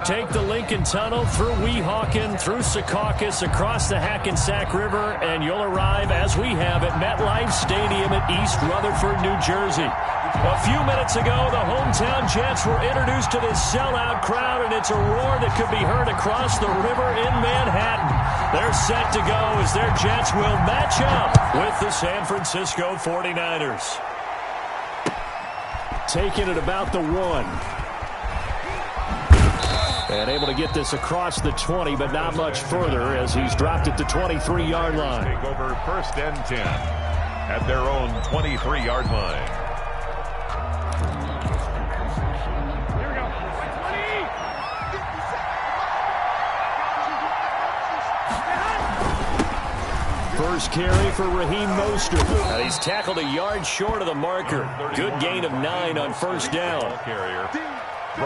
take the Lincoln Tunnel through Weehawken, through Secaucus, across the Hackensack River, and you'll arrive, as we have, at MetLife Stadium at East Rutherford, New Jersey. A few minutes ago, the hometown Jets were introduced to this sellout crowd, and it's a roar that could be heard across the river in Manhattan. They're set to go as their Jets will match up with the San Francisco 49ers. Taking it about the 1. And able to get this across the 20, but not much further as he's dropped at the 23-yard line. Take over 1st and 10 at their own 23-yard line. Here we go. 20. First carry for Raheem Mostert. He's tackled a yard short of the marker. Good gain of 9 on first down.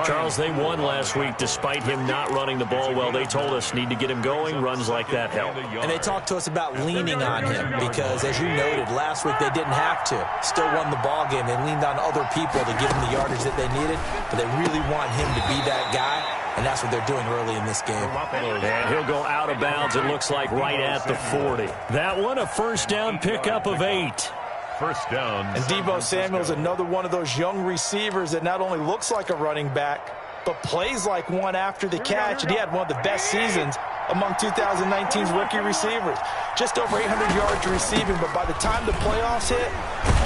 Charles, they won last week despite him not running the ball well. They told us need to get him going. Runs like that help. And they talked to us about leaning on him because, as you noted, last week they didn't have to. Still won the ball game. They leaned on other people to give him the yardage that they needed, but they really want him to be that guy, and that's what they're doing early in this game. And he'll go out of bounds, it looks like, right at the 40. That one, a first down pickup of 8. First down. And Deebo Samuel's another one of those young receivers that not only looks like a running back, but plays like one after the catch. And he had one of the best seasons among 2019's rookie receivers. Just over 800 yards receiving, but by the time the playoffs hit,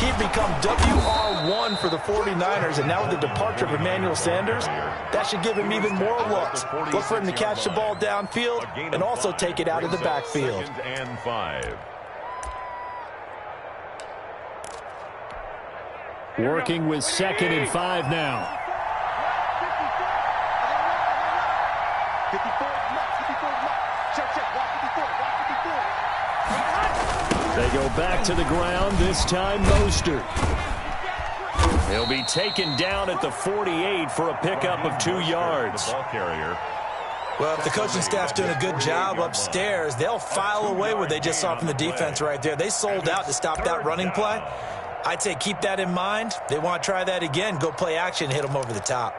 he'd become WR1 for the 49ers. And now with the departure of Emmanuel Sanders, that should give him even more looks. Look for him to catch the ball downfield and also take it out of the backfield. 2nd and 5. Working with 2nd and 5 now. They go back to the ground, this time Mostert. He'll be taken down at the 48 for a pickup of 2 yards. Ball carrier. Well, if the coaching staff's doing a good job upstairs, they'll file away what they just saw from the defense right there. They sold out to stop that running play. I'd say keep that in mind. They want to try that again. Go play action, hit them over the top.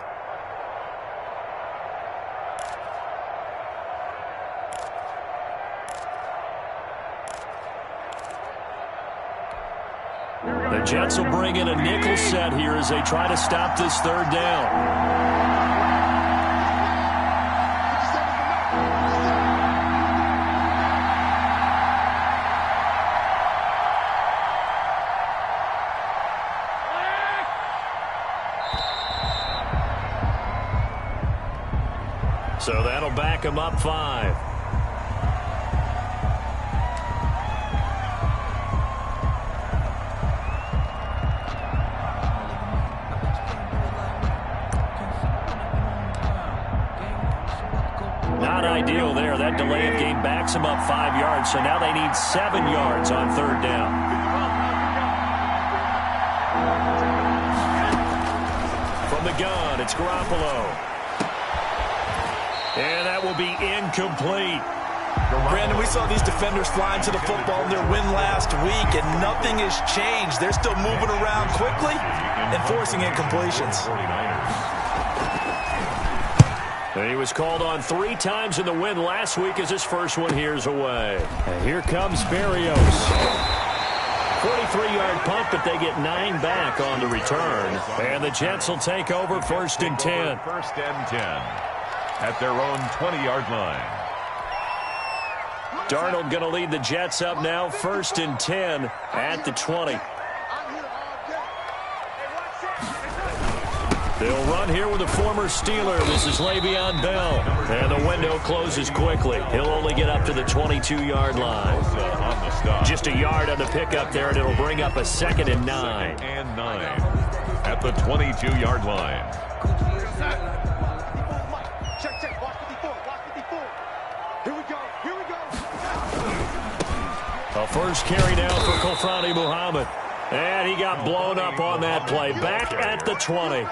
The Jets will bring in a nickel set here as they try to stop this 3rd down. So that'll back him up 5. Not ideal there. That delay of game backs him up 5 yards. So now they need 7 yards on 3rd down. From the gun, it's Garoppolo. And that will be incomplete. Brandon, we saw these defenders flying to the football in their win last week, and nothing has changed. They're still moving around quickly and forcing incompletions. And he was called on 3 times in the win last week as his first one here's away. And here comes Berrios. 43-yard punt, but they get 9 back on the return. And the Jets will take over 1st and 10. 1st and 10 at their own 20-yard line. Darnold going to lead the Jets up now, 1st and 10 at the 20. They'll run here with a former Steeler. This is Le'Veon Bell. And the window closes quickly. He'll only get up to the 22-yard line. Just a yard on the pickup there, and it'll bring up a 2nd and 9. 2nd and 9 at the 22-yard line. A first carry now for Kofrani Muhammad. And he got blown up on that play. Back at the 20.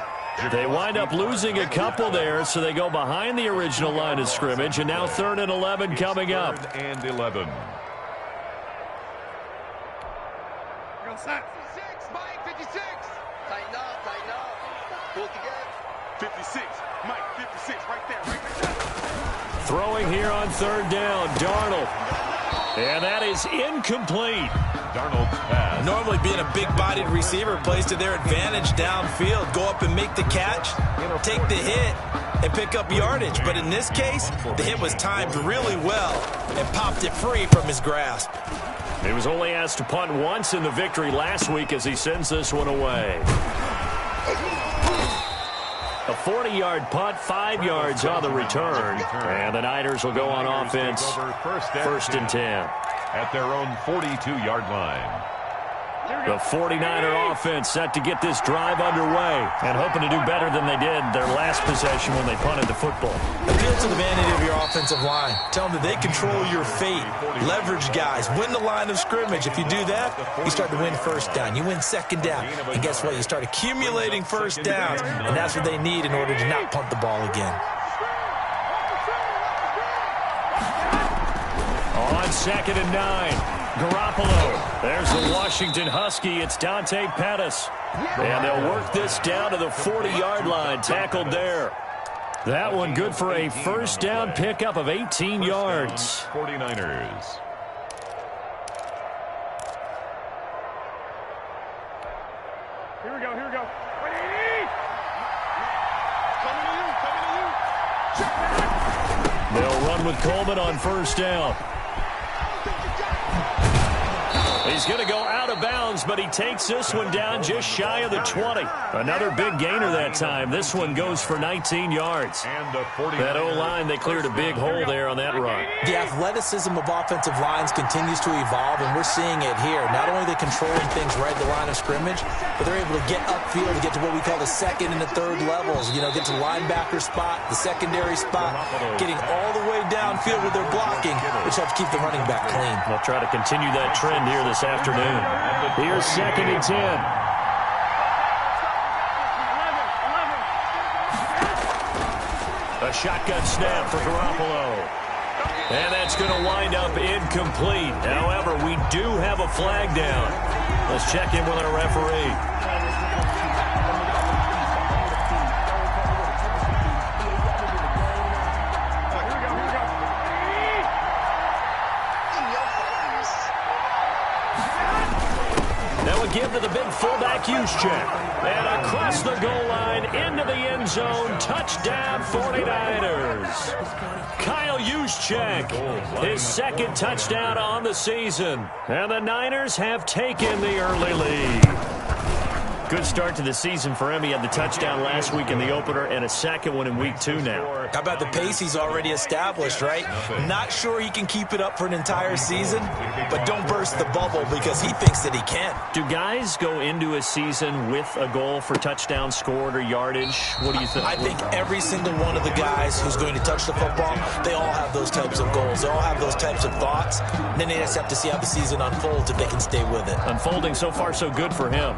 They wind up losing a couple there, so they go behind the original line of scrimmage. And now 3rd and 11 coming up. 3rd and 11. 56. Mike, 56, right there. Throwing here on third down, Darnold. And that is incomplete. Darnold's pass. Normally being a big-bodied receiver plays to their advantage downfield. Go up and make the catch, take the hit, and pick up yardage. But in this case, the hit was timed really well and popped it free from his grasp. He was only asked to punt once in the victory last week as he sends this one away. A 40-yard punt, 5 yards on the return. And the Niners will go on offense, first and 10. At their own 42-yard line. The 49er offense set to get this drive underway and hoping to do better than they did their last possession when they punted the football. Appeal to the vanity of your offensive line. Tell them that they control your fate. Leverage guys. Win the line of scrimmage. If you do that, you start to win first down. You win second down. And guess what? You start accumulating first downs. And that's what they need in order to not punt the ball again. On 2nd and 9. Garoppolo. There's the Washington Husky. It's Dante Pettis. And they'll work this down to the 40-yard line. Tackled there. That one good for a first down pickup of 18 yards. 49ers. Here we go. They'll run with Coleman on first down. He's going to go out of bounds, but he takes this one down just shy of the 20. Another big gainer that time. This one goes for 19 yards. That O-line, they cleared a big hole there on that run. The athleticism of offensive lines continues to evolve, and we're seeing it here. Not only are they controlling things right at the line of scrimmage, but they're able to get upfield to get to what we call the second and the third levels. You know, get to the linebacker spot, the secondary spot, getting all the way downfield with their blocking, which helps keep the running back clean. They'll try to continue that trend here this afternoon. Here's 2nd and 10. A shotgun snap for Garoppolo. And that's going to wind up incomplete. However, we do have a flag down. Let's check in with our referee. Give to the big fullback Juszczyk. And across the goal line into the end zone. Touchdown 49ers. Kyle Juszczyk, his second touchdown on the season. And the Niners have taken the early lead. Good start to the season for him. He had the touchdown last week in the opener and a second one in week 2 now. How about the pace he's already established, right? Not sure he can keep it up for an entire season, but don't burst the bubble because he thinks that he can. Do guys go into a season with a goal for touchdown scored or yardage? What do you think? I think every single one of the guys who's going to touch the football, they all have those types of goals. They all have those types of thoughts. And then they just have to see how the season unfolds if they can stay with it. Unfolding so far so good for him.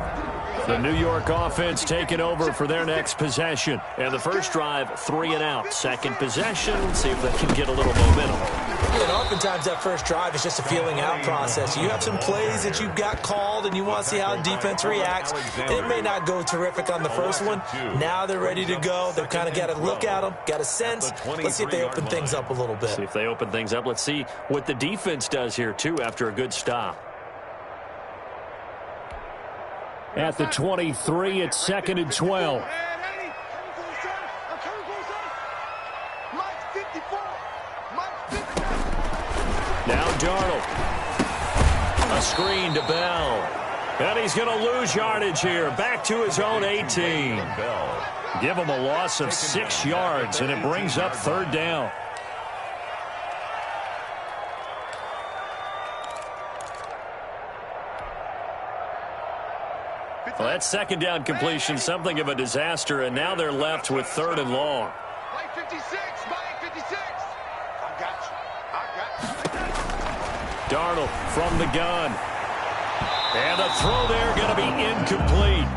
The New York offense taking over for their next possession. And the first drive, 3 and out. Second possession, see if they can get a little momentum. And oftentimes that first drive is just a feeling out process. You have some plays that you've got called and you want to see how the defense reacts. It may not go terrific on the first one. Now they're ready to go. They've kind of got to look at them, got a sense. Let's see if they open things up a little bit. See if they open things up. Let's see what the defense does here, too, after a good stop. At the 23, it's 2nd and 12. Now Darnold. A screen to Bell. And he's going to lose yardage here. Back to his own 18. Give him a loss of 6 yards, and it brings up 3rd down. Well, that 2nd down completion, something of a disaster, and now they're left with 3rd and long. Mike 56, Mike 56. I got you. Darnold from the gun. And the throw there going to be incomplete.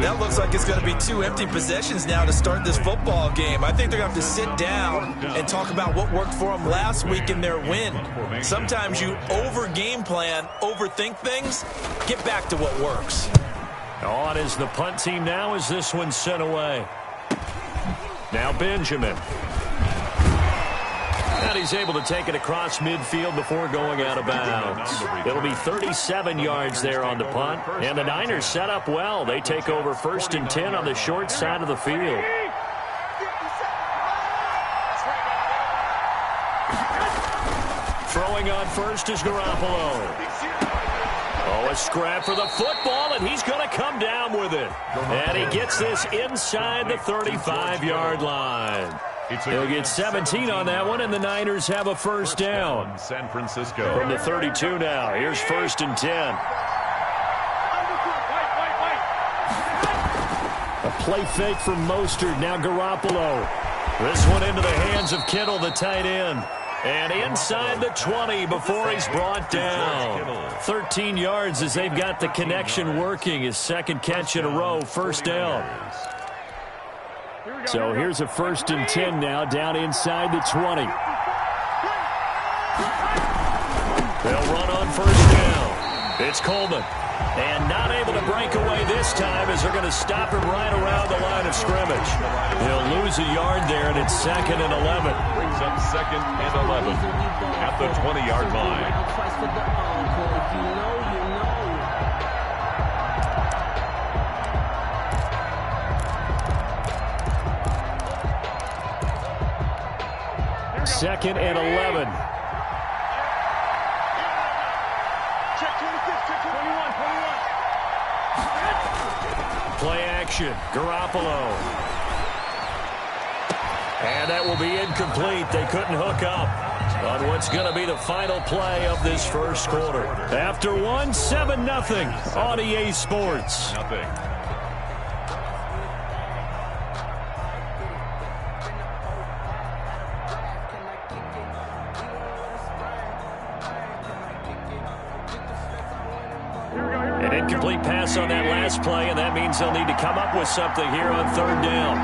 That looks like it's going to be 2 empty possessions now to start this football game. I think they're going to have to sit down and talk about what worked for them last week in their win. Sometimes you over-game plan, overthink things, get back to what works. On is the punt team now as this one's sent away. Now Benjamin. And he's able to take it across midfield before going out of bounds. It'll be 37 yards there on the punt. And the Niners set up well. They take over 1st and 10 on the short side of the field. Throwing on first is Garoppolo. Oh, a scrap for the football, and he's going to come down with it. And he gets this inside the 35-yard line. He'll get 17 on that one, and the Niners have a first down. San Francisco. From the 32 now. Here's 1st and 10. A play fake from Mostert. Now Garoppolo. This one into the hands of Kittle, the tight end. And inside the 20 before he's brought down. 13 yards as they've got the connection working. His second catch in a row, first down. So here's a 1st and 10 now, down inside the 20. They'll run on first down. It's Coleman. And not able to break away this time as they're going to stop him right around the line of scrimmage. He'll lose a yard there, and it's 2nd and 11. Brings up 2nd and 11 at the 20-yard line. Second and 11. Play action. Garoppolo. And that will be incomplete. They couldn't hook up on what's going to be the final play of this first quarter. After one, 7-0 on EA Sports. Nothing. An incomplete pass on that last play, and that means they'll need to come up with something here on 3rd down.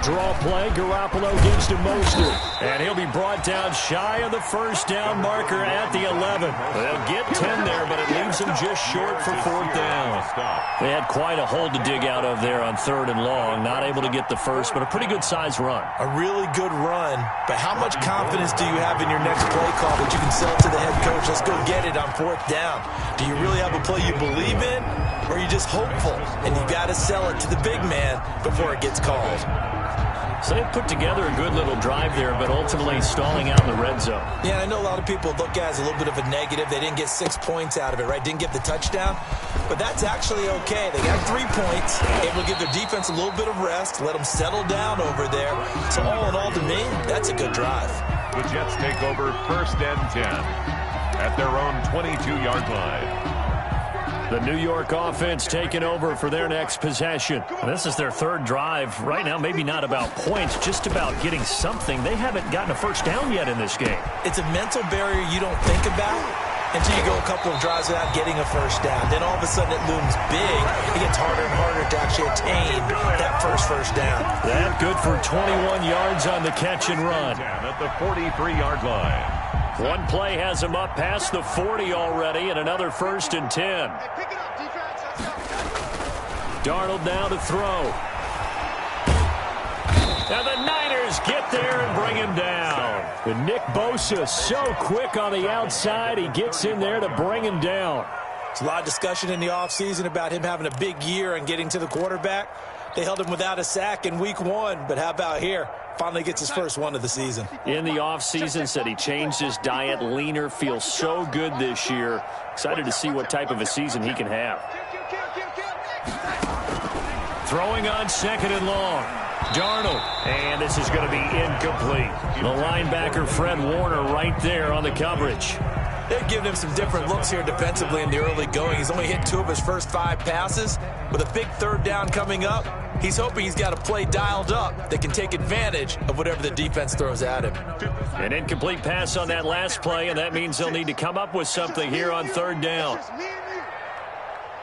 Draw play, Garoppolo gives to Mostert. And he'll be brought down shy of the first down marker at the 11. They'll get 10 there, but it leaves them just short for 4th down. They had quite a hole to dig out of there on 3rd and long. Not able to get the first, but a pretty good-sized run. A really good run, but how much confidence do you have in your next play call that you can sell to the head coach? Let's go get it on 4th down. Do you really have a play you believe in, or are you just hopeful? And you got to sell it to the big man before it gets called. So they put together a good little drive there, but ultimately stalling out in the red zone. Yeah, I know a lot of people look at it as a little bit of a negative. They didn't get 6 points out of it, right? Didn't get the touchdown. But that's actually okay. They got 3 points, able to give their defense a little bit of rest, let them settle down over there. So all in all, to me, that's a good drive. The Jets take over 1st and 10 at their own 22-yard line. The New York offense taking over for their next possession. And this is their 3rd drive. Right now, maybe not about points, just about getting something. They haven't gotten a first down yet in this game. It's a mental barrier you don't think about until you go a couple of drives without getting a first down. Then all of a sudden it looms big. It gets harder and harder to actually attain that first down. That good for 21 yards on the catch and run. At the 43-yard line. One play has him up past the 40 already, and another 1st and 10. Darnold now to throw. And the Niners get there and bring him down. And Nick Bosa so quick on the outside, he gets in there to bring him down. There's a lot of discussion in the offseason about him having a big year and getting to the quarterback. They held him without a sack in week 1, but how about here? Finally gets his first one of the season. In the offseason, said he changed his diet, leaner, feels so good this year. Excited to see what type of a season he can have. Throwing on 2nd and long. Darnold, and this is going to be incomplete. The linebacker, Fred Warner, right there on the coverage. They've given him some different looks here defensively in the early going. He's only hit 2 of his first 5 passes. With a big 3rd down coming up, he's hoping he's got a play dialed up that can take advantage of whatever the defense throws at him. An incomplete pass on that last play, and that means they'll need to come up with something here on 3rd down.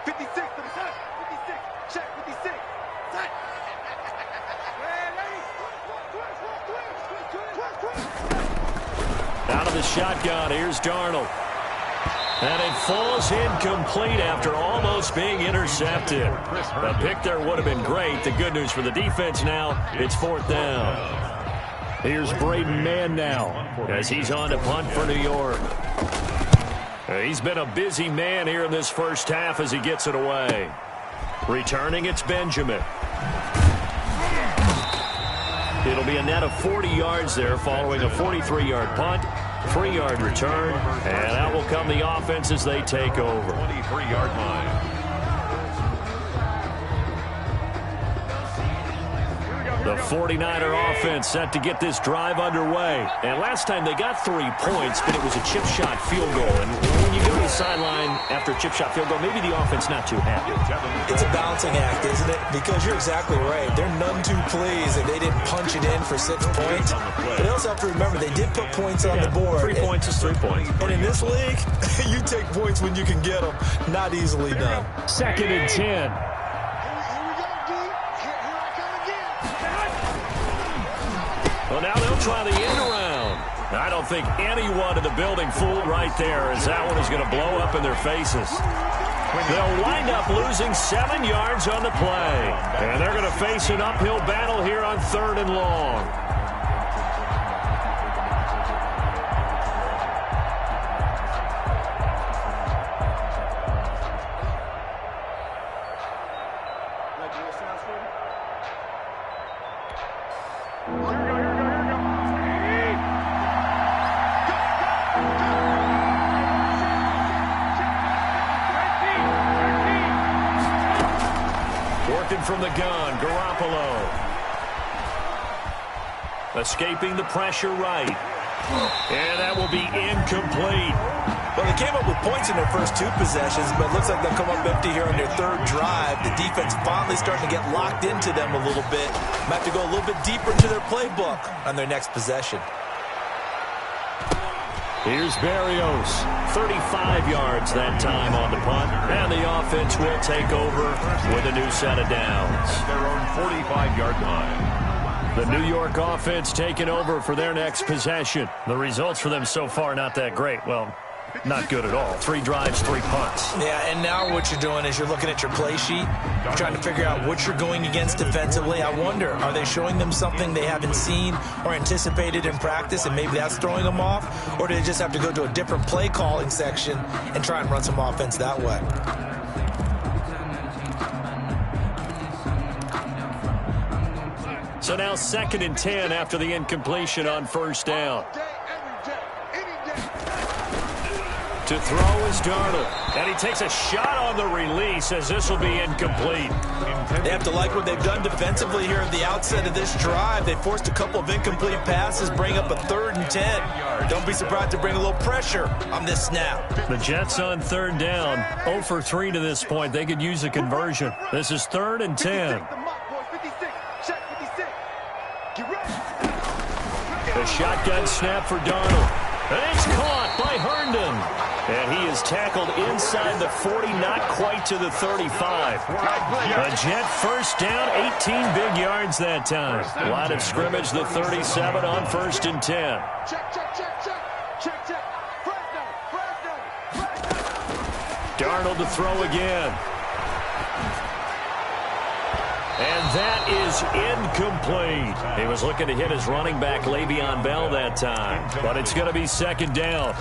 56 to the side. 56. Check 56. Side. Out of the shotgun, here's Darnold. And it falls incomplete after almost being intercepted. A pick there would have been great. The good news for the defense now, it's 4th down. Here's Braden Mann now as he's on to punt for New York. He's been a busy man here in this first half as he gets it away. Returning, it's Benjamin. It'll be a net of 40 yards there following a 43-yard punt, 3-yard return, and out will come the offense as they take over. 23-yard line. The 49er offense set to get this drive underway. And last time they got 3 points, but it was a chip shot field goal. And when you go to the sideline after a chip shot field goal, maybe the offense not too happy. It's a balancing act, isn't it? Because you're exactly right. They're none too pleased that they didn't punch it in for 6 points. But they also have to remember they did put points on the board. 3 points is 3 points. And in this league, you take points when you can get them. Not easily done. 2nd and 10. Well, now they'll try the end around. I don't think anyone in the building fooled right there, as that one is going to blow up in their faces. They'll wind up losing 7 yards on the play. And they're going to face an uphill battle here on 3rd and long. From the gun, Garoppolo. Escaping the pressure right. And that will be incomplete. Well, they came up with points in their first 2 possessions, but it looks like they'll come up empty here on their 3rd drive. The defense finally starting to get locked into them a little bit. Might have to go a little bit deeper into their playbook on their next possession. Here's Berrios, 35 yards that time on the punt, and the offense will take over with a new set of downs. Their own 45-yard line. The New York offense taking over for their next possession. The results for them so far not that great. Well, not good at all. 3 drives, 3 punts. Yeah, and now what you're doing is you're looking at your play sheet. You're trying to figure out what you're going against defensively. I wonder, are they showing them something they haven't seen or anticipated in practice, and maybe that's throwing them off? Or do they just have to go to a different play calling section and try and run some offense that way? So now 2nd and 10 after the incompletion on 1st down. To throw is Darnold. And he takes a shot on the release as this will be incomplete. They have to like what they've done defensively here at the outset of this drive. They forced a couple of incomplete passes, bring up a 3rd and 10. Don't be surprised to bring a little pressure on this snap. The Jets on 3rd down, 0 for 3 to this point. They could use a conversion. This is 3rd and 10. The shotgun snap for Darnold. And he's caught by Herndon. And he is tackled inside the 40, not quite to the 35. A Jet first down, 18 big yards that time. Line of scrimmage, the 37 on 1st and 10. Darnold to throw again. And that is incomplete. He was looking to hit his running back, Le'Veon Bell, that time. But it's going to be 2nd down.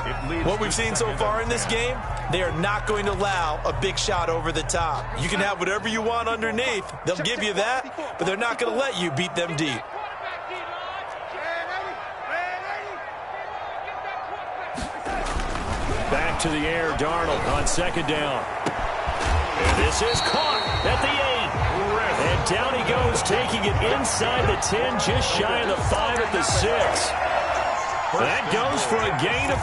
What we've seen so far in this game, they are not going to allow a big shot over the top. You can have whatever you want underneath. They'll give you that, but they're not going to let you beat them deep. Back to the air, Darnold on 2nd down. And this is caught at the 8. And down he goes, taking it inside the 10, just shy of the 5 at the 6. That goes for a gain of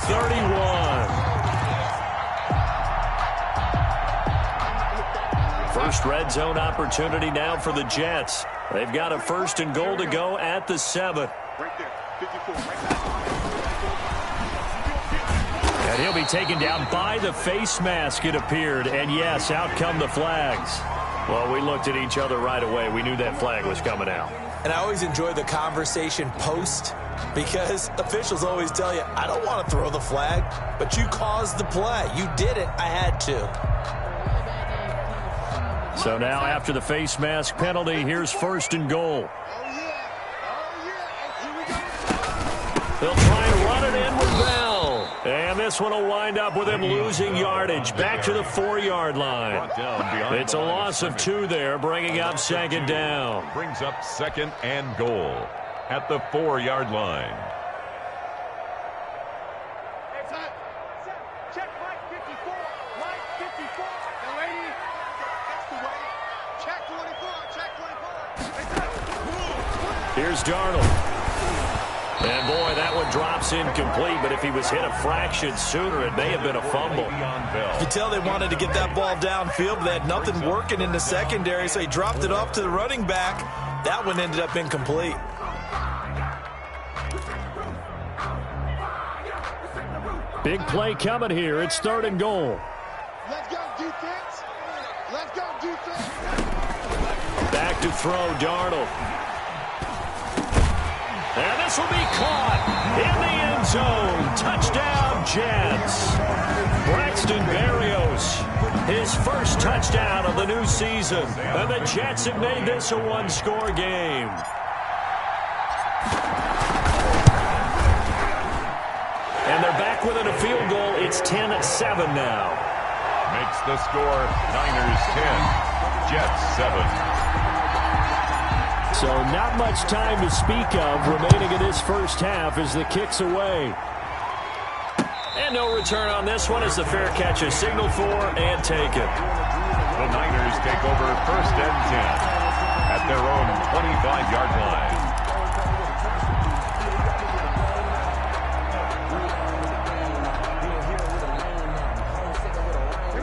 31. First red zone opportunity now for the Jets. They've got a 1st and goal to go at the 7. And he'll be taken down by the face mask, it appeared. And yes, out come the flags. Well, we looked at each other right away. We knew that flag was coming out. And I always enjoy the conversation post because officials always tell you, I don't want to throw the flag, but you caused the play. You did it. I had to. So now after the face mask penalty, here's 1st and goal. They'll try and run it in with Bell. And this one will wind up with him losing yardage back to the 4-yard line. It's a loss of 2 there, bringing up 2nd down. Brings up 2nd and goal at the 4-yard line. Check Mike 54. Mike 54. The lady. That's the way. Check 24. Check 24. Here's Darnold. And, boy, that one drops incomplete, but if he was hit a fraction sooner, it may have been a fumble. You could tell they wanted to get that ball downfield, but they had nothing working in the secondary, so he dropped it off to the running back. That one ended up incomplete. Big play coming here. It's 3rd and goal. Let's go, defense. Let's go, defense. Back to throw, Darnold. And this will be caught in the end zone. Touchdown, Jets. Braxton Berrios, his first touchdown of the new season. And the Jets have made this a 1-score game. And they're back within a field goal. It's 10-7 now. Makes the score Niners 10, Jets 7. So not much time to speak of remaining in this first half as the kick's away. And no return on this one as the fair catch is signaled for and taken. The Niners take over 1st and 10 at their own 25-yard line.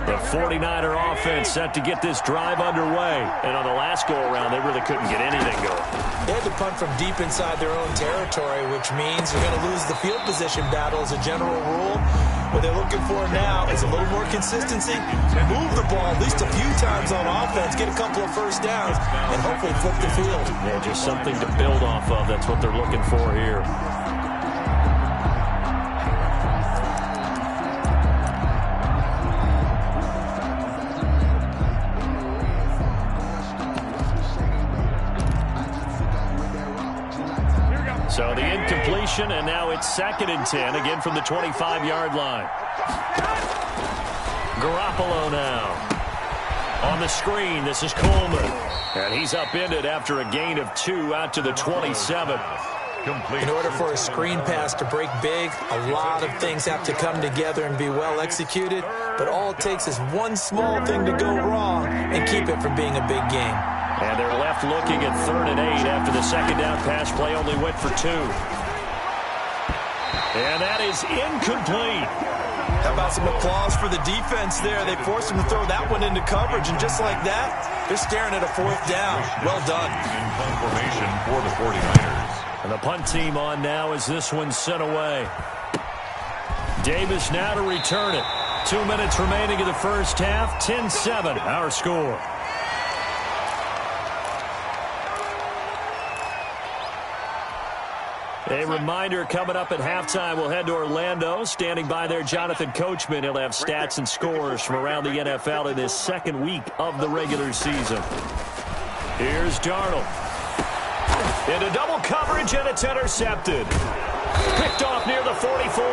The 49er offense set to get this drive underway. And on the last go-around, they really couldn't get anything going. They had to punt from deep inside their own territory, which means you're going to lose the field position battle as a general rule. What they're looking for now is a little more consistency, move the ball at least a few times on offense, get a couple of first downs, and hopefully flip the field. Yeah, just something to build off of. That's what they're looking for here. So the incompletion, and now it's 2nd and 10, again from the 25-yard line. Garoppolo now. On the screen, this is Coleman. And he's upended after a gain of 2 out to the 27. In order for a screen pass to break big, a lot of things have to come together and be well executed. But all it takes is one small thing to go wrong and keep it from being a big game. And they're left looking at 3rd and 8 after the 2nd down pass play only went for 2. And that is incomplete. How about some applause for the defense there? They forced him to throw that one into coverage, and just like that, they're staring at a 4th down. Well done. In confirmation for the 49ers. And the punt team on now as this one's sent away. Davis now to return it. 2 minutes remaining in the first half. 10-7, our score. A reminder, coming up at halftime, we'll head to Orlando. Standing by there, Jonathan Coachman. He'll have stats and scores from around the NFL in this 2nd week of the regular season. Here's Darnold. Into double coverage, and it's intercepted. Picked off near the 44.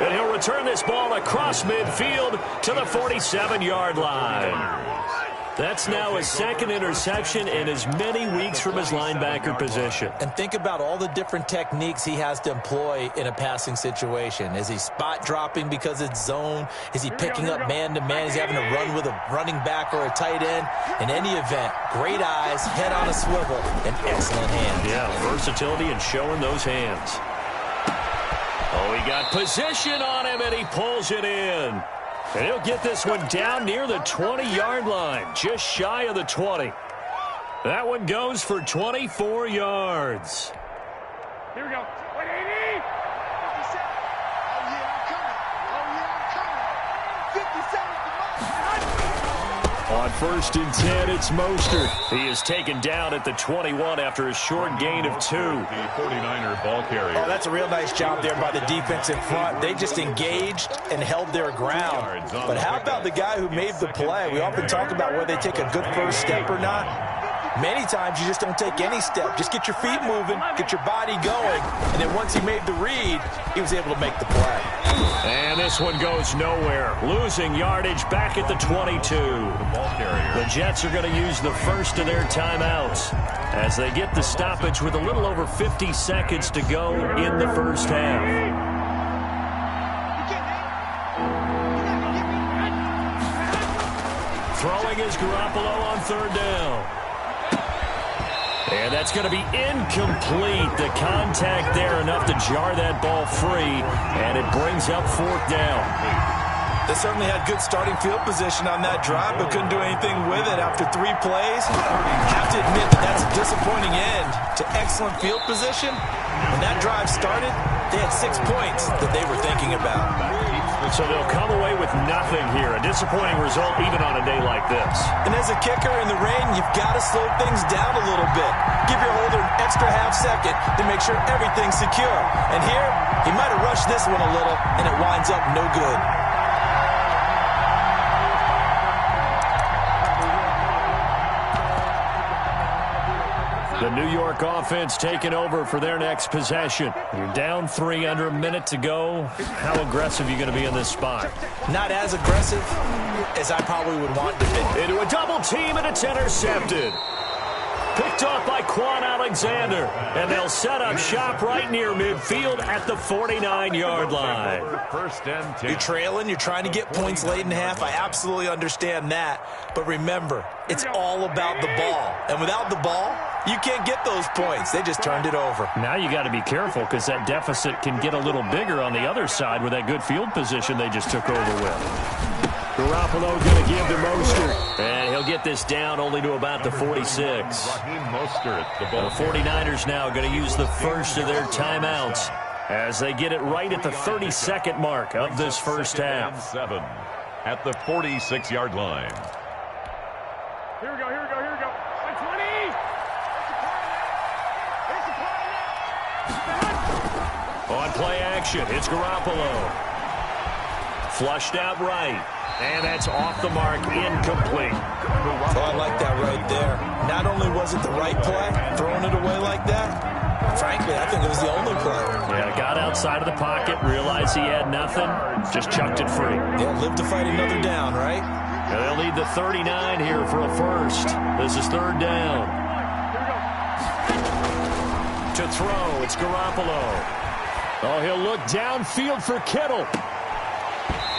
And he'll return this ball across midfield to the 47-yard line. That's now his 2nd interception in as many weeks from his linebacker position. And think about all the different techniques he has to employ in a passing situation. Is he spot dropping because it's zone? Is he picking up man-to-man? Is he having to run with a running back or a tight end? In any event, great eyes, head on a swivel, and excellent hands. Yeah, versatility and showing those hands. Oh, he got position on him, and he pulls it in. And he'll get this one down near the 20-yard line, just shy of the 20. That one goes for 24 yards. Here we go. 180. 57. Oh, yeah, I'm coming. Oh, yeah, I'm coming. 57 for mine. On 1st and 10, it's Mostert. He is taken down at the 21 after a short gain of 2. The 49er ball carrier. Oh, that's a real nice job there by the defense in front. They just engaged and held their ground. But how about the guy who made the play? We often talk about whether they take a good first step or not. Many times you just don't take any step. Just get your feet moving, get your body going, and then once he made the read, he was able to make the play. And this one goes nowhere. Losing yardage back at the 22. The Jets are going to use the first of their timeouts as they get the stoppage with a little over 50 seconds to go in the first half. Throwing is Garoppolo on 3rd down. And that's going to be incomplete. The contact there enough to jar that ball free, and it brings up 4th down. They certainly had good starting field position on that drive, but couldn't do anything with it after 3 plays. Have to admit that that's a disappointing end to excellent field position. When that drive started, they had 6 points that they were thinking about. So they'll come away with nothing here. A disappointing result even on a day like this. And as a kicker in the rain, you've got to slow things down a little bit. Give your holder an extra half second to make sure everything's secure. And here, he might have rushed this one a little, and it winds up no good. The New York offense taking over for their next possession. You're down 3 under a minute to go. How aggressive are you going to be in this spot? Not as aggressive as I probably would want to be. Into a double team, and it's intercepted. Picked off by Quan Alexander. And they'll set up shop right near midfield at the 49-yard line. 1st and 10. You're trailing. You're trying to get points late in half. I absolutely understand that. But remember, it's all about the ball. And without the ball, you can't get those points. They just turned it over. Now you got to be careful because that deficit can get a little bigger on the other side with that good field position they just took over with. Garoppolo going to give to Mostert. And he'll get this down only to about the 46. Raheem Mostert, the ball. The 49ers now going to use the first of their timeouts as they get it right at the 32nd mark of this first half. 7 at the 46-yard line. Here we go, here we go, here we go. 20. On play action, it's Garoppolo. Flushed out right. And that's off the mark, incomplete. Oh, I like that right there. Not only was it the right play, throwing it away like that, frankly, I think it was the only play. Yeah, got outside of the pocket, realized he had nothing, just chucked it free. Yeah, live to fight another down, right? And they'll need the 39 here for a first. This is 3rd down. To throw, it's Garoppolo. Oh, he'll look downfield for Kittle.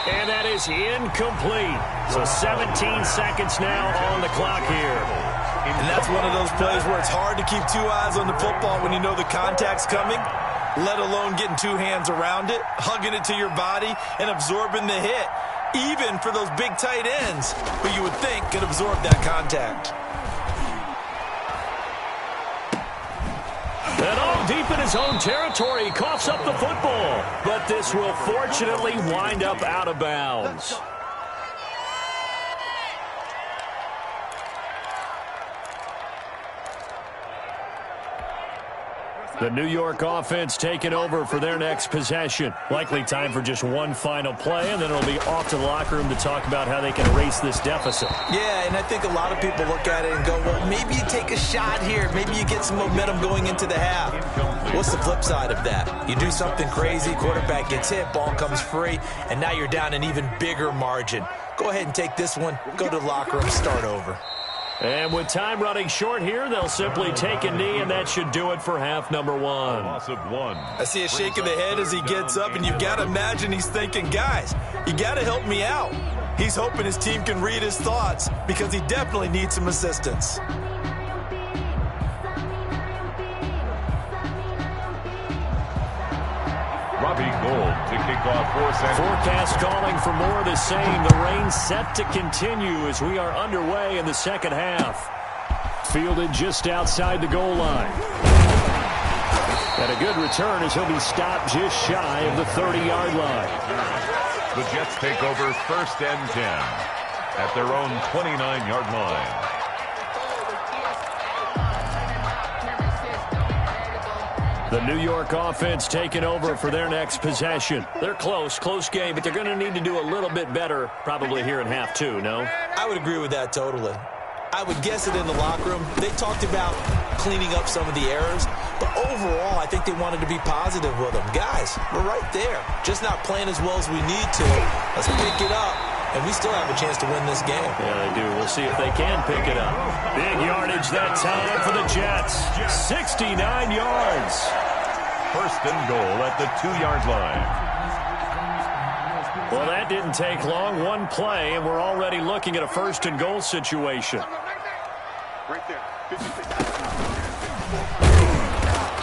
And that is incomplete. So 17 seconds now on the clock here. And that's one of those plays where it's hard to keep 2 eyes on the football when you know the contact's coming, let alone getting 2 hands around it, hugging it to your body, and absorbing the hit, even for those big tight ends who you would think could absorb that contact. And all deep in his own territory, he coughs up the football. But this will fortunately wind up out of bounds. The New York offense taking over for their next possession. Likely time for just one final play, and then it'll be off to the locker room to talk about how they can erase this deficit. Yeah, and I think a lot of people look at it and go, well, maybe you take a shot here. Maybe you get some momentum going into the half. What's the flip side of that? You do something crazy, quarterback gets hit, ball comes free, and now you're down an even bigger margin. Go ahead and take this one, go to the locker room, start over. And with time running short here, they'll simply take a knee, and that should do it for half number 1. Loss of 1. I see a shake of the head as he gets up, and you've got to imagine he's thinking, guys, you got to help me out. He's hoping his team can read his thoughts because he definitely needs some assistance. Robbie Gould to kick off for second. Forecast calling for more of the same. The rain set to continue as we are underway in the second half. Fielded just outside the goal line. And a good return as he'll be stopped just shy of the 30-yard line. The Jets take over 1st and 10. at their own 29-yard line. The New York offense taking over for their next possession. They're close game, but they're going to need to do a little bit better probably here in half two, no? I would agree with that totally. I would guess it in the locker room. They talked about cleaning up some of the errors, but overall, I think they wanted to be positive with them. Guys, we're right there. Just not playing as well as we need to. Let's pick it up, and we still have a chance to win this game. Yeah, they do. We'll see if they can pick it up. Big yardage that time for the Jets. 69 yards. First and goal at the 2-yard line. Well, that didn't take long. One play, and we're already looking at a first and goal situation. Right there. 56.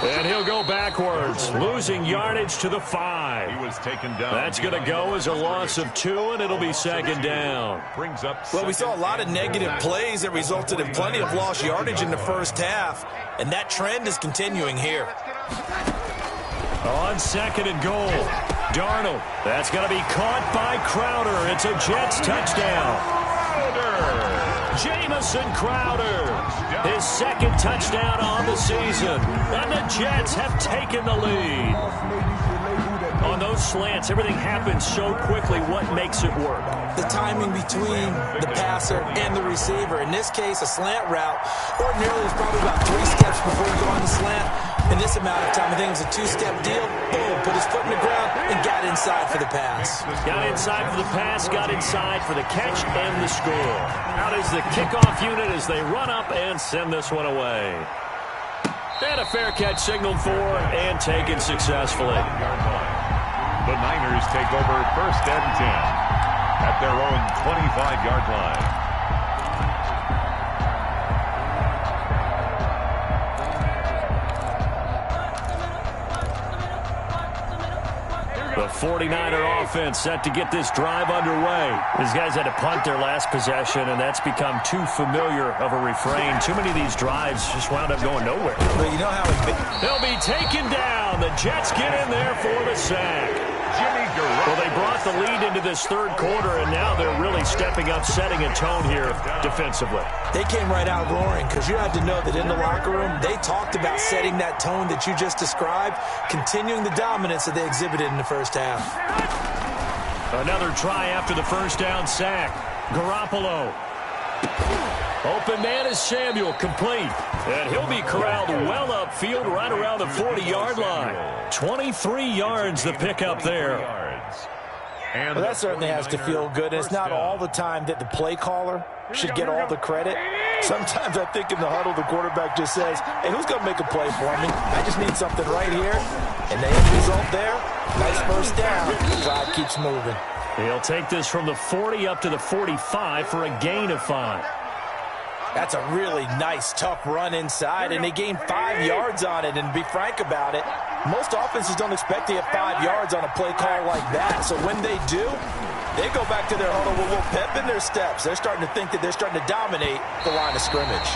And he'll go backwards, losing yardage to the 5. He was taken down. That's going to go as a loss of 2, and it'll be second down. Brings up. Well, we saw a lot of negative plays that resulted in plenty of lost yardage in the first half, and that trend is continuing here. On second and goal, Darnold. That's going to be caught by Crowder. It's a Jets touchdown. Jamison Crowder, his second touchdown on the season. And the Jets have taken the lead. On those slants, everything happens so quickly. What makes it work? The timing between the passer and the receiver. In this case, a slant route ordinarily is probably about 3 steps before you go on the slant. In this amount of time, I think it was a 2-step deal. Boom, put his foot in the ground and got inside for the pass. Got inside for the pass, got inside for the catch and the score. Out is the kickoff unit as they run up and send this one away. And a fair catch signaled for and taken successfully. The Niners take over first and 10 at their own 25-yard line. The 49er offense set to get this drive underway. These guys had to punt their last possession, and that's become too familiar of a refrain. Too many of these drives just wound up going nowhere. But you know how they'll be taken down. The Jets get in there for the sack. Well, they brought the lead into this third quarter, and now they're really stepping up, setting a tone here defensively. They came right out roaring because you had to know that in the locker room, they talked about setting that tone that you just described, continuing the dominance that they exhibited in the first half. Another try after the first down sack. Garoppolo. Open man is Samuel, complete. And he'll be corralled well upfield right around the 40-yard line. 23 yards the pickup there. Well, that certainly has to feel good. It's not all the time that the play caller should get all the credit. Sometimes I think in the huddle, the quarterback just says, hey, who's going to make a play for me? I just need something right here. And the end result there, nice first down. Drive keeps moving. He'll take this from the 40 up to the 45 for a gain of 5. That's a really nice, tough run inside, and they gained 5 yards on it. And to be frank about it, most offenses don't expect to get 5 yards on a play call like that. So when they do, they go back to their huddle with a little pep in their steps. They're starting to think that they're starting to dominate the line of scrimmage.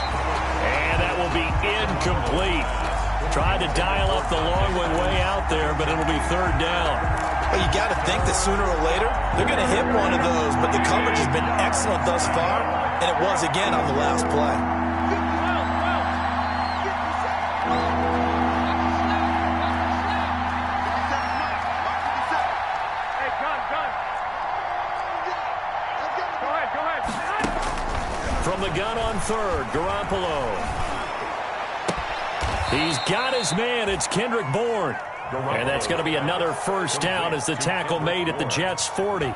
And that will be incomplete. Tried to dial up the long one way out there, but it'll be third down. Well, you got to think that sooner or later, they're going to hit one of those. But the coverage has been excellent thus far, and it was again on the last play. From the gun on third, Garoppolo. He's got his man. It's Kendrick Bourne. And that's going to be another first down as the tackle made at the Jets' 40.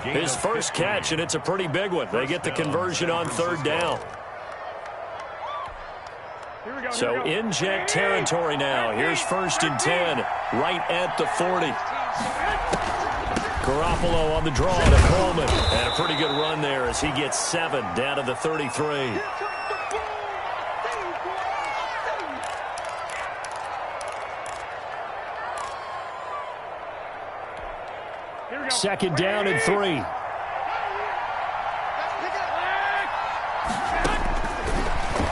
His first catch, and it's a pretty big one. They get the conversion on third down. So in Jet territory now. Here's first and 10, right at the 40. Garoppolo on the draw to Coleman. And a pretty good run there as he gets 7 down to the 33. Second down and 3.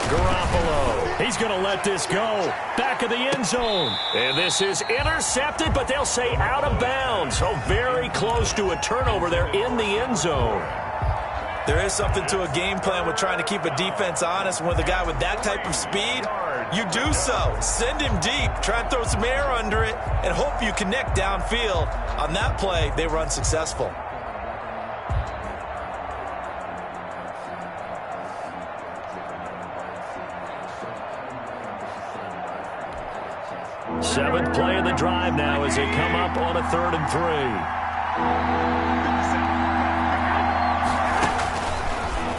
Garoppolo, he's going to let this go. Back of the end zone. And this is intercepted, but they'll say out of bounds. So very close to a turnover there in the end zone. There is something to a game plan with trying to keep a defense honest. With a guy with that type of speed, you do so. Send him deep, try and throw some air under it, and hope you connect downfield. On that play, they were unsuccessful. Seventh play of the drive now as they come up on a 3rd and 3.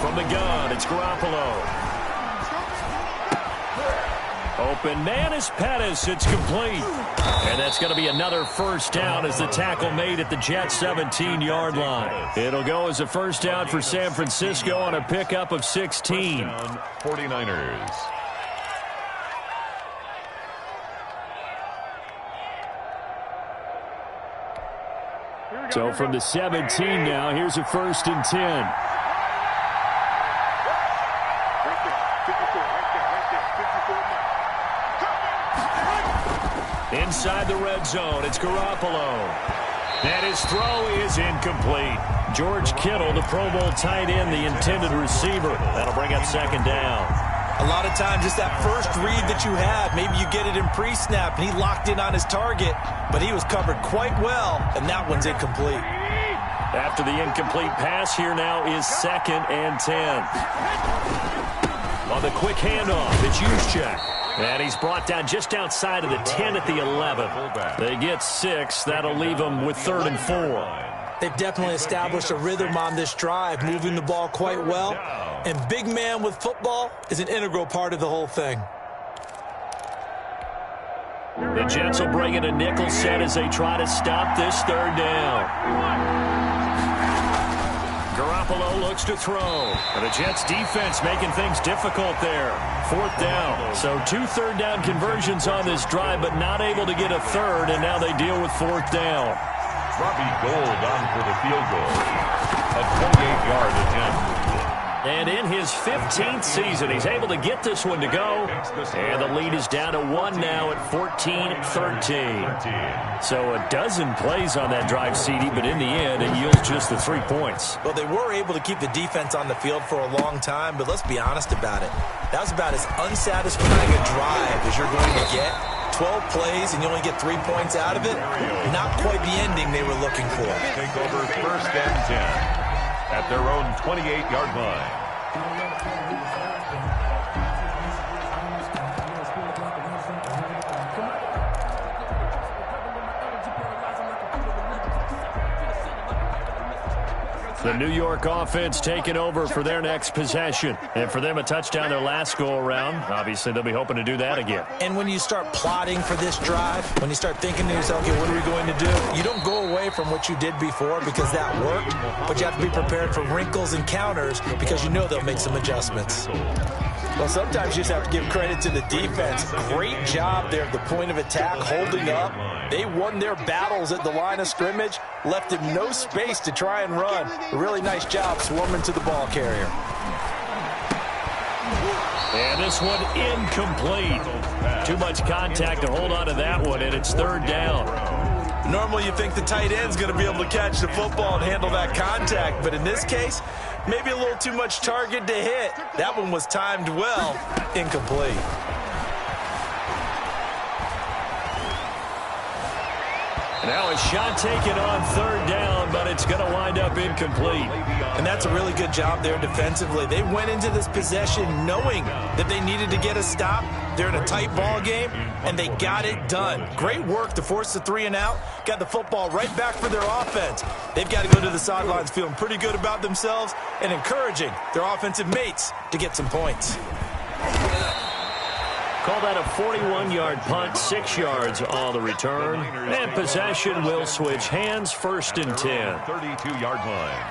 From the gun, it's Garoppolo. Open man is Pettis. It's complete. And that's going to be another first down as the tackle made at the Jets' 17-yard line. It'll go as a first down for San Francisco on a pickup of 16. 49ers. So from the 17 now, here's a 1st and 10. Inside the red zone, it's Garoppolo. And his throw is incomplete. George Kittle, the Pro Bowl tight end, the intended receiver. That'll bring up 2nd down. A lot of times, just that first read that you have, maybe you get it in pre-snap, and he locked in on his target, but he was covered quite well, and that one's incomplete. After the incomplete pass, here now is 2nd and 10. On the quick handoff, it's Juszczyk. And he's brought down just outside of the 10 at the 11. They get 6. That'll leave them with 3rd and 4. They've definitely established a rhythm on this drive, moving the ball quite well. And big man with football is an integral part of the whole thing. The Jets will bring in a nickel set as they try to stop this 3rd down. Garoppolo looks to throw. And the Jets defense making things difficult there. 4th down. So 2 third-down conversions on this drive, but not able to get a 3rd, and now they deal with 4th down. Robbie Gould on for the field goal. A 28-yard attempt. And in his 15th season, he's able to get this one to go. And the lead is down to 1 now at 14-13. So a dozen plays on that drive, CD, but in the end, it yields just the 3 points. Well, they were able to keep the defense on the field for a long time, but let's be honest about it. That was about as unsatisfying a drive as you're going to get. 12 plays and you only get 3 points out of it. Not quite the ending they were looking for. Take over 1st and 10. At their own 28-yard line. The New York offense taking over for their next possession. And for them, a touchdown their last go-around. Obviously, they'll be hoping to do that again. And when you start plotting for this drive, when you start thinking to yourself, okay, what are we going to do? You don't go away from what you did before because that worked, but you have to be prepared for wrinkles and counters because you know they'll make some adjustments. Well, sometimes you just have to give credit to the defense. Great job there at the point of attack, holding up. They won their battles at the line of scrimmage, left him no space to try and run. A really nice job swarming to the ball carrier. And this one incomplete. Too much contact to hold on to that one, and it's 3rd down. Normally you think the tight end's going to be able to catch the football and handle that contact, but in this case, maybe a little too much target to hit. That one was timed well, incomplete. Now a shot taken on 3rd down, but it's going to wind up incomplete. And that's a really good job there defensively. They went into this possession knowing that they needed to get a stop. They're in a tight ball game, and they got it done. Great work to force the 3 and out. Got the football right back for their offense. They've got to go to the sidelines feeling pretty good about themselves and encouraging their offensive mates to get some points. Call that a 41-yard punt, 6 yards on the return. And possession will switch hands, 1st and 10. 32-yard line.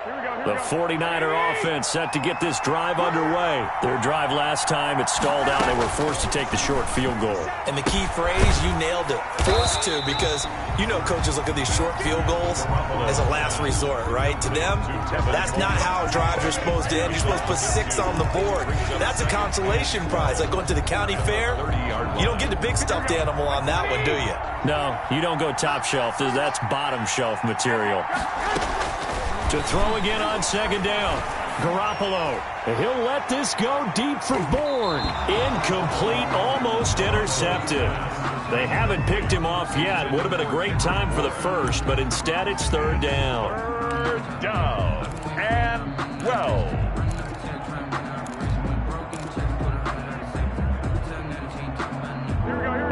Here we go. The 49er offense set to get this drive underway. Their drive last time, it stalled out. They were forced to take the short field goal. And the key phrase, you nailed it. Forced to, because you know coaches look at these short field goals as a last resort, right? To them, that's not how drives are supposed to end. You're supposed to put 6 on the board. That's a consolation prize. Like going to the county fair, you don't get the big stuffed animal on that one, do you? No, you don't go top shelf. That's bottom shelf material. To throw again on second down. Garoppolo. He'll let this go deep for Bourne. Incomplete, almost intercepted. They haven't picked him off yet. Would have been a great time for the first, but instead it's third down. Third down and 12.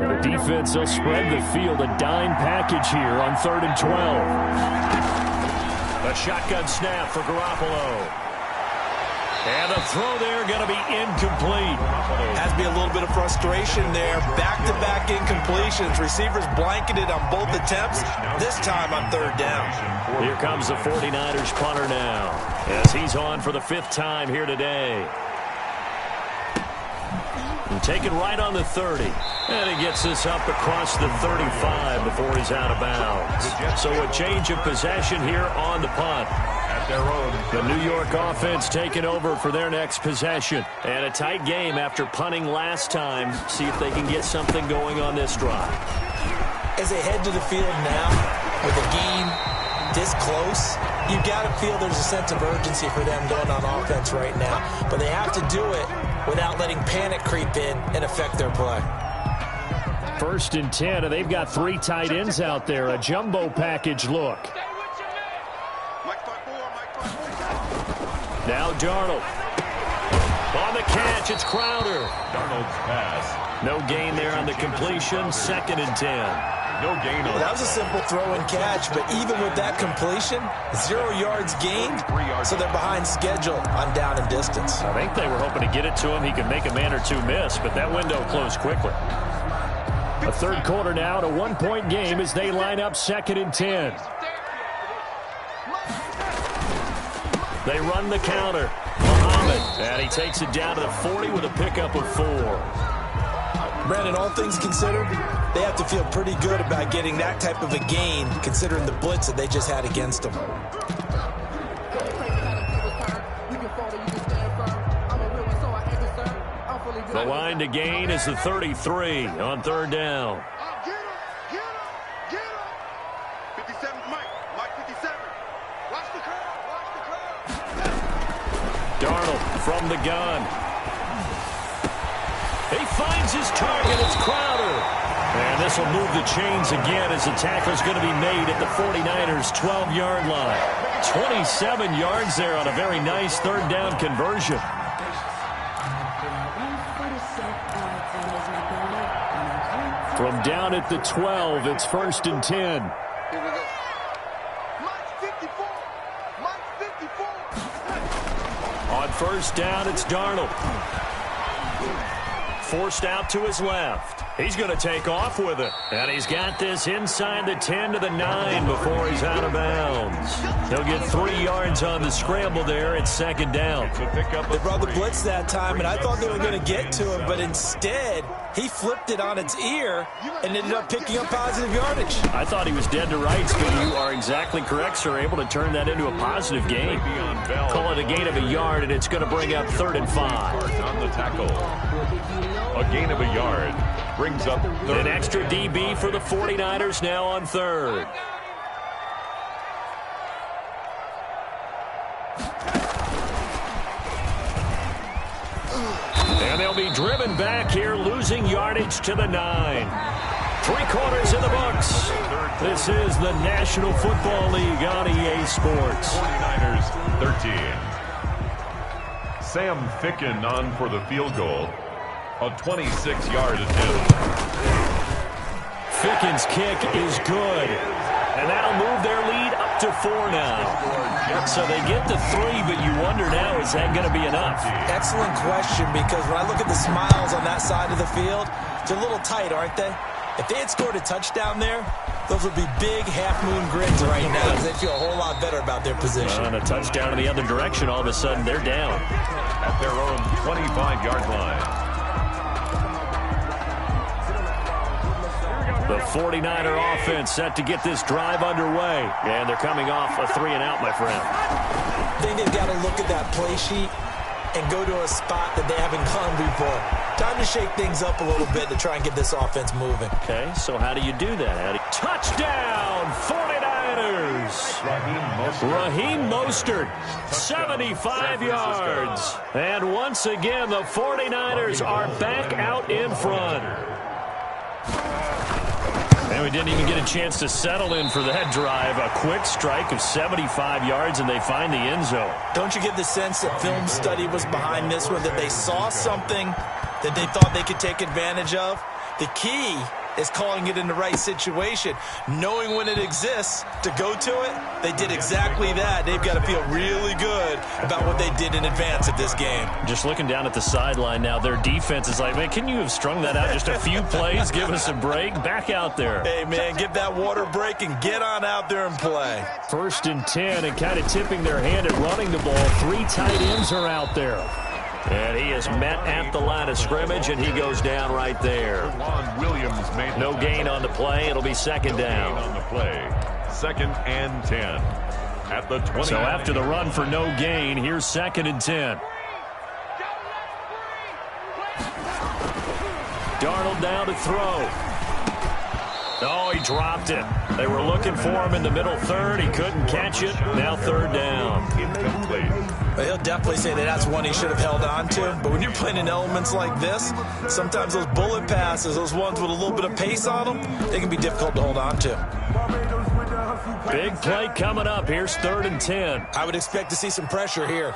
The defense will spread the field. A dime package here on 3rd and 12. A shotgun snap for Garoppolo. And the throw there going to be incomplete. Has to be a little bit of frustration there. Back-to-back incompletions. Receivers blanketed on both attempts, this time on 3rd down. Here comes the 49ers punter now, as he's on for the 5th time here today. And taken right on the 30. And he gets this up across the 35 before he's out of bounds. So a change of possession here on the punt. At their own. The New York offense taking over for their next possession. And a tight game after punting last time. See if they can get something going on this drive. As they head to the field now, with a game this close, you've got to feel there's a sense of urgency for them going on offense right now. But they have to do it without letting panic creep in and affect their play. 1st and 10, and they've got 3 tight ends out there. A jumbo package look. Now Darnold. On the catch, it's Crowder. Darnold's pass. No gain there on the completion. 2nd and 10. No gain on That was a simple throw and catch, but even with that completion, 0 yards gained, so they're behind schedule on down and distance. I think they were hoping to get it to him. He could make a man or two miss, but that window closed quickly. A 3rd quarter now, and a 1-point game as they line up 2nd and 10. They run the counter. Muhammad, and he takes it down to the 40 with a pickup of 4. Brandon, all things considered, they have to feel pretty good about getting that type of a gain, considering the blitz that they just had against them. The line to gain is the 33 on 3rd down. Get him! Get him! 57, Mike 57. Watch the curve! Darnold from the gun. He finds his target. It's Crowder. And this will move the chains again as the tackle's going to be made at the 49ers' 12-yard line. 27 yards there on a very nice 3rd down conversion. From down at the 12, it's 1st and 10. Here we go. Mike 54. Mike 54. On 1st down, it's Darnold. Forced out to his left. He's going to take off with it. And he's got this inside the 10 to the 9 before he's out of bounds. He'll get 3 yards on the scramble there. It's 2nd down. They brought the blitz that time, and I thought they were going to get to him, but instead, he flipped it on its ear and ended up picking up positive yardage. I thought he was dead to rights, but you are exactly correct, sir. Able to turn that into a positive gain. Call it a gain of a yard, and it's going to bring up 3rd and 5. On the tackle. A gain of a yard. Brings up 3rd. An extra DB for the 49ers now on 3rd. And they'll be driven back here, losing yardage to the 9. 3 quarters in the books. This is the National Football League on EA Sports. 49ers 13. Sam Ficken on for the field goal. A 26-yard attempt. Ficken's kick is good. And that'll move their lead up to 4 now. So they get to 3, but you wonder now, is that going to be enough? Excellent question, because when I look at the smiles on that side of the field, they're a little tight, aren't they? If they had scored a touchdown there, those would be big half-moon grins right now as they feel a whole lot better about their position. On a touchdown in the other direction, all of a sudden they're down. At their own 25-yard line. The 49er offense set to get this drive underway. And they're coming off a 3-and-out, my friend. I think they've got to look at that play sheet and go to a spot that they haven't gone before. Time to shake things up a little bit to try and get this offense moving. Okay, so how do you do that? Touchdown, 49ers! Raheem Mostert, 75 yards. And once again, the 49ers are back out in front. And we didn't even get a chance to settle in for that drive. A quick strike of 75 yards, and they find the end zone. Don't you get the sense that film study was behind this one, that they saw something that they thought they could take advantage of? The key is calling it in the right situation, knowing when it exists to go to it. They did exactly that. They've got to feel really good about what they did in advance of this game. Just looking down at the sideline now, their defense is like, man, can you have strung that out just a few plays? Give us a break. Back out there. Hey, man, give that water break and get on out there and play. 1st and 10, and kind of tipping their hand at running the ball. 3 tight ends are out there. And he is met at the line of scrimmage, and he goes down right there. Williams made no gain on the play. It'll be 2nd down. On the play. 2nd and 10. At the 20. So after the run for no gain, here's 2nd and 10. Darnold down to throw. Oh, he dropped it. They were looking for him in the middle third. He couldn't catch it. Now 3rd down. Incomplete. Well, he'll definitely say that that's one he should have held on to. But when you're playing in elements like this, sometimes those bullet passes, those ones with a little bit of pace on them, they can be difficult to hold on to. Big play coming up. Here's 3rd and 10. I would expect to see some pressure here.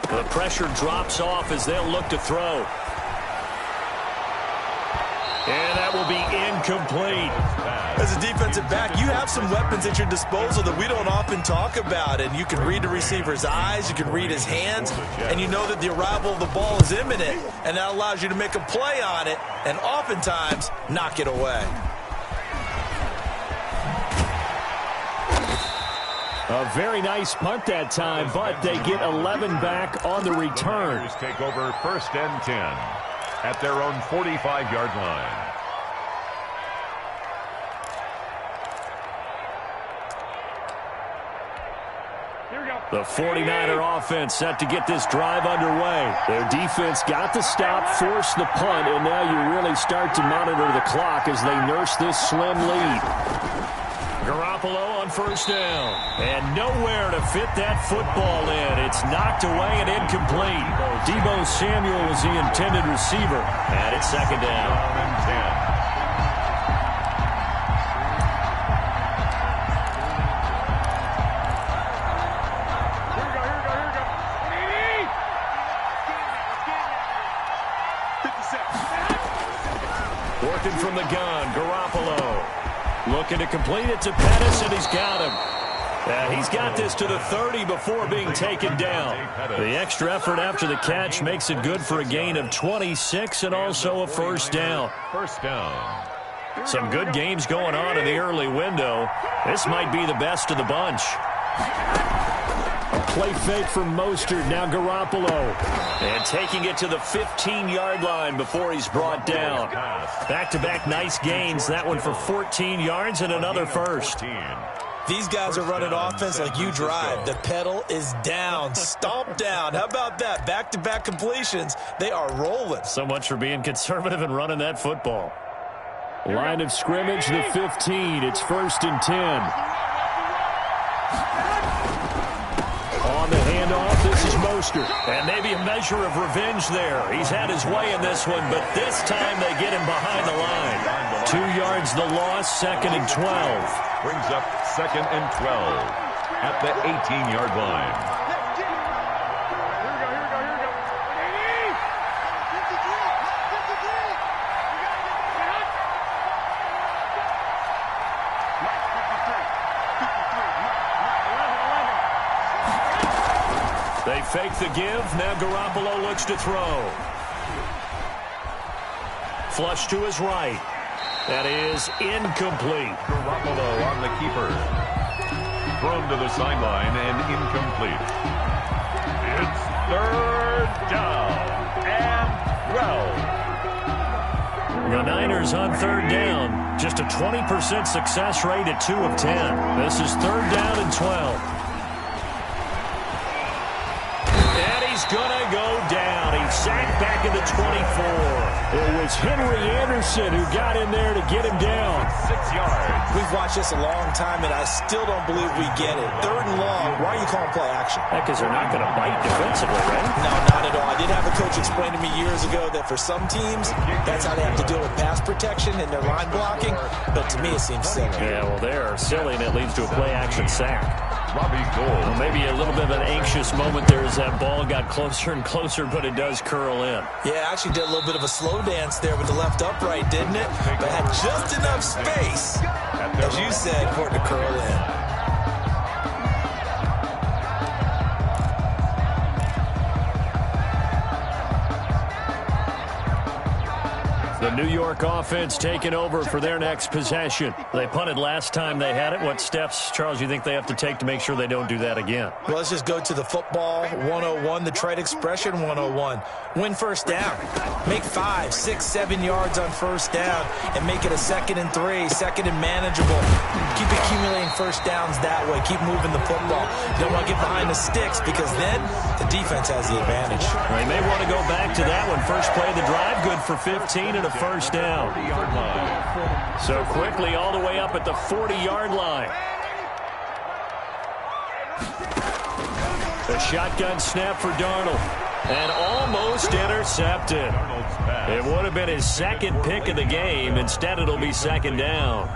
The pressure drops off as they'll look to throw. And that will be incomplete. As a defensive back, you have some weapons at your disposal that we don't often talk about. And you can read the receiver's eyes, you can read his hands, and you know that the arrival of the ball is imminent. And that allows you to make a play on it and oftentimes knock it away. A very nice punt that time, but they get 11 back on the return. Take over 1st and 10 at their own 45-yard line. The 49er offense set to get this drive underway. Their defense got the stop, forced the punt, and now you really start to monitor the clock as they nurse this slim lead. Garoppolo on 1st down. And nowhere to fit that football in. It's knocked away and incomplete. Deebo Samuel was the intended receiver. And it's 2nd down. Working from the gun, Garoppolo. Looking to complete it to Pettis, and he's got him. He's got this to the 30 before being taken down. The extra effort after the catch makes it good for a gain of 26 and also a 1st down. 1st down. Some good games going on in the early window. This might be the best of the bunch. A play fake from Mostert, now Garoppolo. And taking it to the 15-yard line before he's brought down. Back-to-back nice gains. That one for 14 yards and another 1st. These guys are running offense like you drive. The pedal is down, stomped down. How about that? Back-to-back completions. They are rolling. So much for being conservative and running that football. Line of scrimmage, the 15. It's 1st and 10. On the handoff, this is Mostert. And maybe a measure of revenge there. He's had his way in this one, but this time they get him behind the line. 2 yards the loss, 2nd and 12. Brings up 2nd and 12 at the 18-yard line. They fake the give. Now Garoppolo looks to throw. Flush to his right. That is incomplete. Garoppolo on the keeper. Thrown to the sideline and incomplete. It's third down and 12. The Niners on third down. Just a 20% success rate at 2 of 10. This is third down and 12. And he's going to go down. He's sacked back at the 24. It was Henry Anderson who got in there to get him down. 6 yards. We've watched this a long time, and I still don't believe we get it. Third and long, why are you calling play action? Because they're not going to bite defensively, right? No, not at all. I did have a coach explain to me years ago that for some teams, that's how they have to deal with pass protection and their line blocking. But to me, it seems silly. Yeah, well, they're silly, and it leads to a play-action sack. Robbie Gould. Well, maybe a little bit of an anxious moment there as that ball got closer and closer, but it does curl in. Yeah, actually did a little bit of a slow dance there with the left upright, didn't it? But had just enough space, as you said, for it to curl in. The New York offense taking over for their next possession. They punted last time they had it. What steps, Charles, you think they have to take to make sure they don't do that again? Well, let's just go to the football 101, the trade expression 101. Win first down. Make 5, 6, 7 yards on first down and make it a 2nd and 3, 2nd and manageable. Keep accumulating first downs that way. Keep moving the football. You don't want to get behind the sticks because then the defense has the advantage. They may want to go back to that one. First play of the drive, good for 15 and a first down. So quickly all the way up at the 40-yard line. The shotgun snap for Darnold. And almost intercepted. It would have been his second pick of the game. Instead, it'll be second down.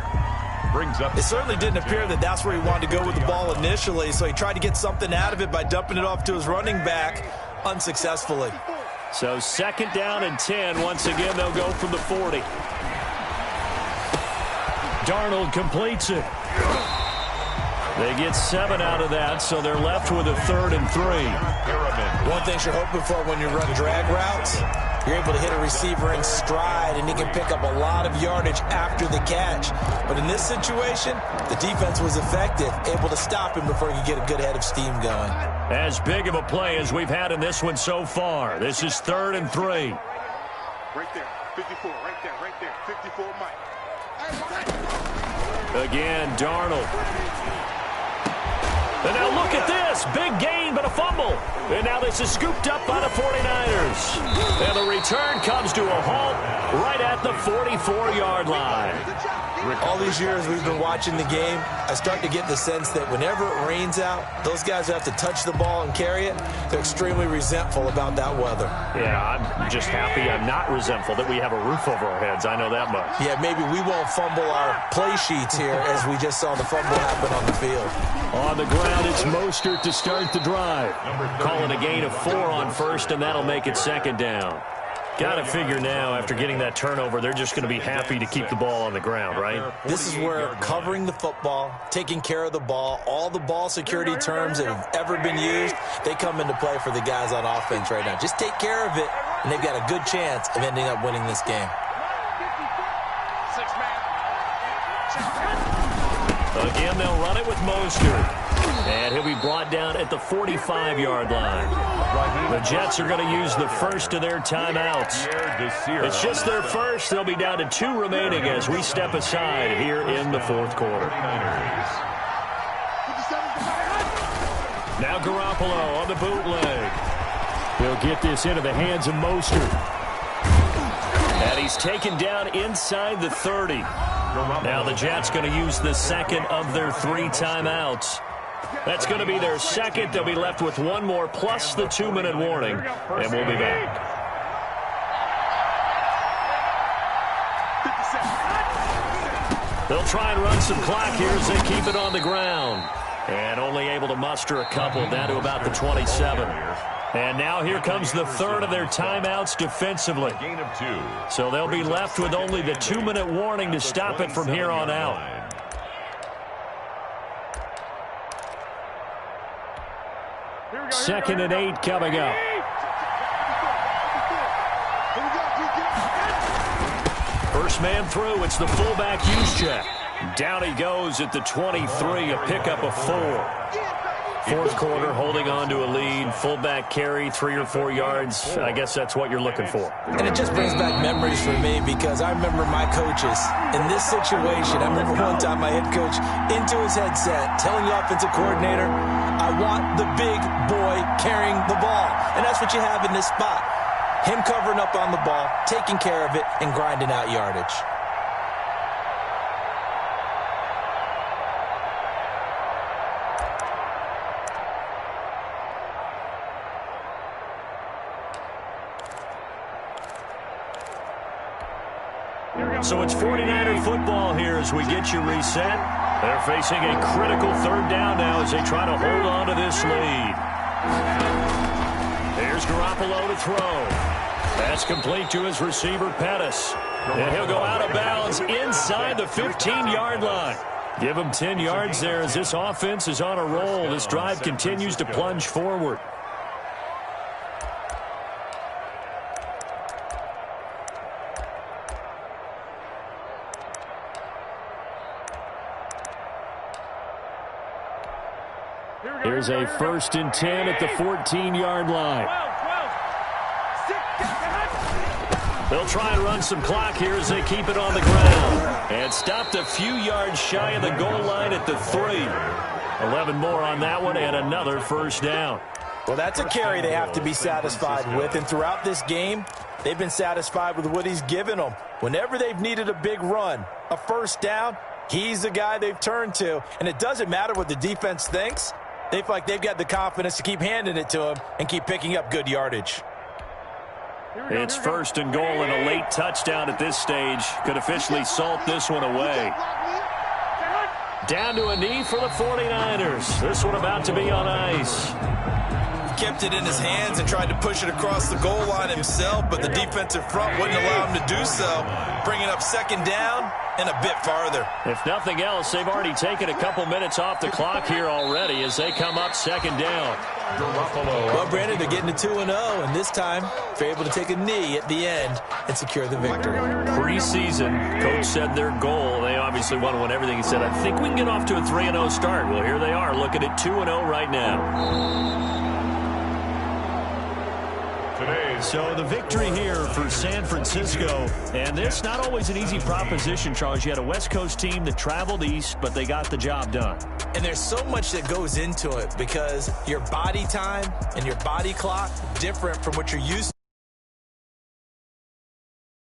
Brings up. It certainly didn't appear that that's where he wanted to go with the ball initially, so he tried to get something out of it by dumping it off to his running back unsuccessfully. So 2nd down and 10. Once again, they'll go from the 40. Darnold completes it. They get 7 out of that, so they're left with a 3rd and 3. One thing you're hoping for when you run drag routes, you're able to hit a receiver in stride, and he can pick up a lot of yardage after the catch. But in this situation, the defense was effective, able to stop him before he could get a good head of steam going. As big of a play as we've had in this one so far. This is 3rd and 3. Right there, 54, right there, 54, Mike. Again, Darnold. And now look at this. Big gain, but a fumble. And now this is scooped up by the 49ers. And the return comes to a halt right at the 44-yard line. All these years we've been watching the game, I start to get the sense that whenever it rains out, those guys who have to touch the ball and carry it, they're extremely resentful about that weather. Yeah, I'm just happy I'm not resentful that we have a roof over our heads. I know that much. Yeah, maybe we won't fumble our play sheets here as we just saw the fumble happen on the field. On the ground, it's Mostert to start the drive. Calling a gain of 4 on first, and that'll make it 2nd down. Got to figure now, after getting that turnover, they're just going to be happy to keep the ball on the ground, right? This is where covering the football, taking care of the ball, all the ball security terms that have ever been used, they come into play for the guys on offense right now. Just take care of it, and they've got a good chance of ending up winning this game. Again, they'll run it with Mostert. And he'll be brought down at the 45-yard line. The Jets are going to use the first of their timeouts. It's just their first. They'll be down to 2 remaining as we step aside here in the 4th quarter. Now Garoppolo on the bootleg. He'll get this into the hands of Mostert. And he's taken down inside the 30. Now the Jets going to use the second of their 3 timeouts. That's going to be their second. They'll be left with 1 more plus the 2-minute warning, and we'll be back. They'll try and run some clock here as they keep it on the ground. And only able to muster a couple down to about the 27. And now here comes the 3rd of their timeouts defensively. Gain of 2. So they'll be left with only the 2-minute warning to stop it from here on out. Second and 8 coming up. First man through, it's the fullback Juszczyk. Down he goes at the 23, a pickup of 4. Fourth quarter, holding on to a lead. Fullback carry, 3 or 4 yards. I guess that's what you're looking for. And it just brings back memories for me because I remember my coaches in this situation. I remember one time my head coach into his headset telling the offensive coordinator, I want the big boy carrying the ball. And that's what you have in this spot. Him covering up on the ball, taking care of it, and grinding out yardage. So it's 49er football here as we get you reset. They're facing a critical third down now as they try to hold on to this lead. Here's Garoppolo to throw. That's complete to his receiver, Pettis. And he'll go out of bounds inside the 15-yard line. Give him 10 yards there as this offense is on a roll. This drive continues to plunge forward. Here's a 1st and 10 at the 14-yard line. They'll try and run some clock here as they keep it on the ground. And stopped a few yards shy of the goal line at the 3. 11 more on that one and another first down. Well, that's a carry they have to be satisfied with. And throughout this game, they've been satisfied with what he's given them. Whenever they've needed a big run, a first down, he's the guy they've turned to. And it doesn't matter what the defense thinks. They feel like they've got the confidence to keep handing it to him and keep picking up good yardage. It's 1st and goal and a late touchdown at this stage. Could officially salt this one away. Down to a knee for the 49ers. This one about to be on ice. Kept it in his hands and tried to push it across the goal line himself, but the defensive front wouldn't allow him to do so, bringing up 2nd down and a bit farther. If nothing else, they've already taken a couple minutes off the clock here already as they come up 2nd down. Well, Brandon, they're getting to 2-0, and this time they're able to take a knee at the end and secure the victory. Preseason, coach said their goal, they obviously want to win everything. He said, I think we can get off to a 3-0 start. Well, here they are looking at 2-0 right now. So the victory here for San Francisco, and this not always an easy proposition, Charles. You had a West Coast team that traveled east, but they got the job done. And there's so much that goes into it because your body time and your body clock different from what you're used to.